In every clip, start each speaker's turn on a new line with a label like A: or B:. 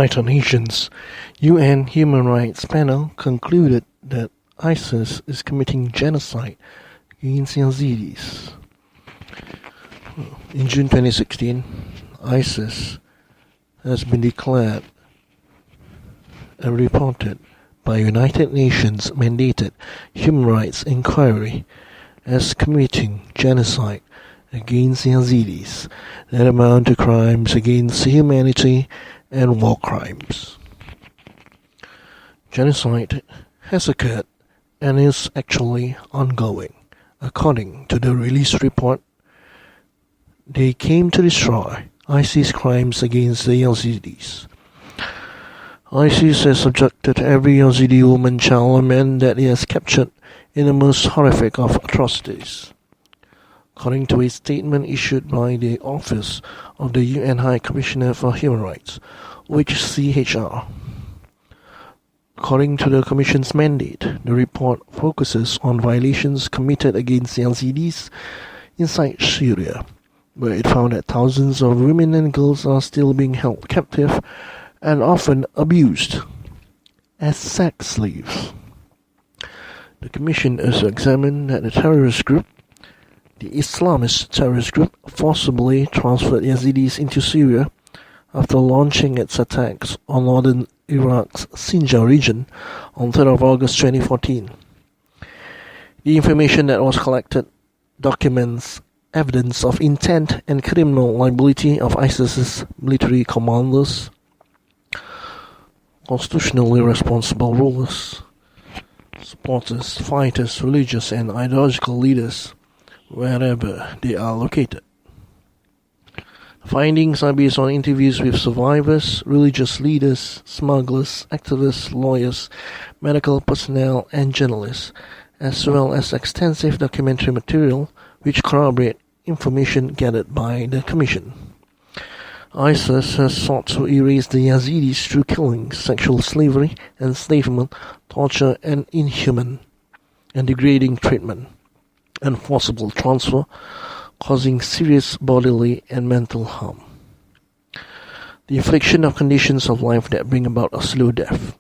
A: United Nations UN Human Rights Panel concluded that ISIS is committing genocide against Yazidis. In June 2016, ISIS has been declared and reported by United Nations mandated human rights inquiry as committing genocide against Yazidis that amount to crimes against humanity and war crimes. Genocide has occurred and is actually ongoing. According to the release report, they came to destroy ISIS crimes against the Yazidis. ISIS has subjected every Yazidi woman, child, or man that it has captured in the most horrific of atrocities. According to a statement issued by the Office of the UN High Commissioner for Human Rights, OHCHR. According to the Commission's mandate, the report focuses on violations committed against Yazidis inside Syria, where it found that thousands of women and girls are still being held captive and often abused as sex slaves. The Commission also examined that the terrorist group, the Islamist terrorist group, forcibly transferred Yazidis into Syria after launching its attacks on northern Iraq's Sinjar region on 3rd of August 2014. The information that was collected documents evidence of intent and criminal liability of ISIS's military commanders, constitutionally responsible rulers, supporters, fighters, religious and ideological leaders, wherever they are located. The findings are based on interviews with survivors, religious leaders, smugglers, activists, lawyers, medical personnel and journalists, as well as extensive documentary material which corroborate information gathered by the Commission. ISIS has sought to erase the Yazidis through killings, sexual slavery, enslavement, torture, and inhuman and degrading treatment, and forcible transfer, causing serious bodily and mental harm. The infliction of conditions of life that bring about a slow death.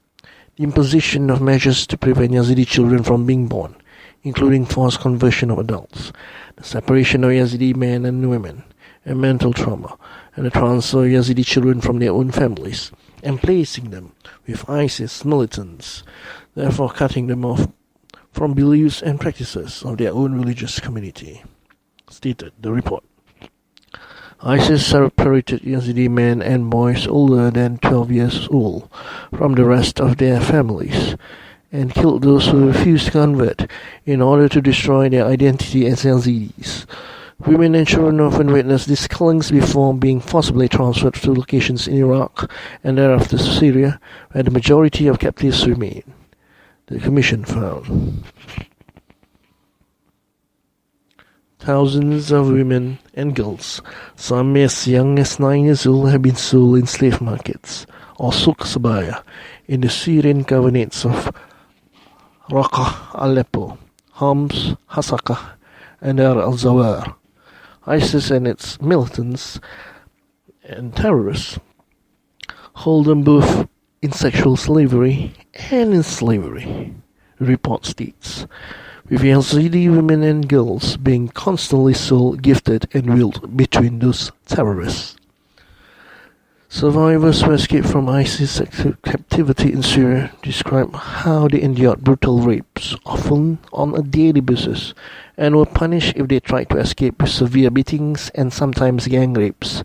A: The imposition of measures to prevent Yazidi children from being born, including forced conversion of adults, the separation of Yazidi men and women, and mental trauma, and the transfer of Yazidi children from their own families, and placing them with ISIS militants, therefore cutting them off from beliefs and practices of their own religious community, stated the report. ISIS separated Yazidi men and boys older than 12 years old from the rest of their families, and killed those who refused to convert in order to destroy their identity as Yazidis. Women and children often witnessed these killings before being forcibly transferred to locations in Iraq and thereafter to Syria, where the majority of captives remain, the Commission found. Thousands of women and girls, some as young as 9 years old, have been sold in slave markets, or souk sabaya, in the Syrian governorates of Raqqa, Aleppo, Homs, Hasaka, and Dar al-Zawar. ISIS and its militants and terrorists hold them both in sexual slavery and in slavery, the report states, with Yazidi women and girls being constantly sold, gifted, and willed between those terrorists. Survivors who escaped from ISIS captivity in Syria describe how they endured brutal rapes, often on a daily basis, and were punished if they tried to escape with severe beatings and sometimes gang rapes.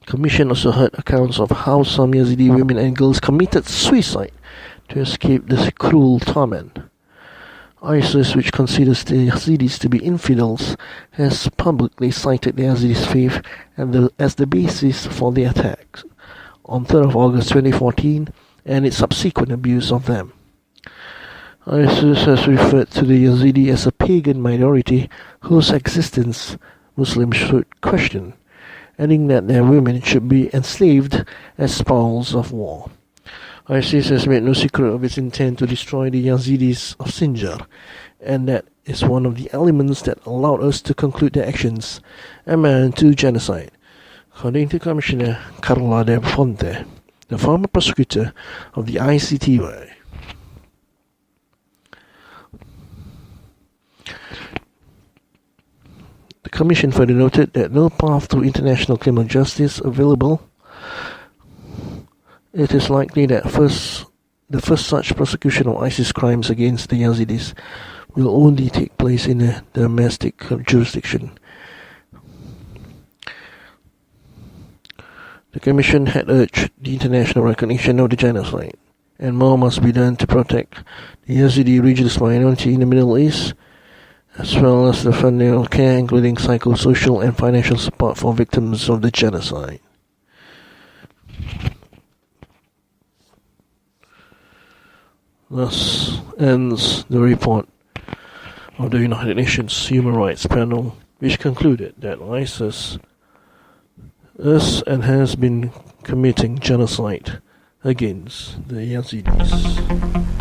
A: The Commission also heard accounts of how some Yazidi women and girls committed suicide to escape this cruel torment. ISIS, which considers the Yazidis to be infidels, has publicly cited the Yazidis' faith as the basis for the attacks on 3rd of August 2014 and its subsequent abuse of them. ISIS has referred to the Yazidi as a pagan minority whose existence Muslims should question, adding that their women should be enslaved as spoils of war. ISIS has made no secret of its intent to destroy the Yazidis of Sinjar, and that is one of the elements that allowed us to conclude their actions amount to genocide. According to Commissioner Carla Del Ponte, the former prosecutor of the ICTY, the Commission further noted that no path to international criminal justice available. It is likely that the first such prosecution of ISIS crimes against the Yazidis will only take place in a domestic jurisdiction. The Commission had urged the international recognition of the genocide, and more must be done to protect the Yazidi religious minority in the Middle East, as well as the fundamental care, including psychosocial and financial support for victims of the genocide. Thus ends the report of the United Nations Human Rights Panel, which concluded that ISIS is and has been committing genocide against the Yazidis.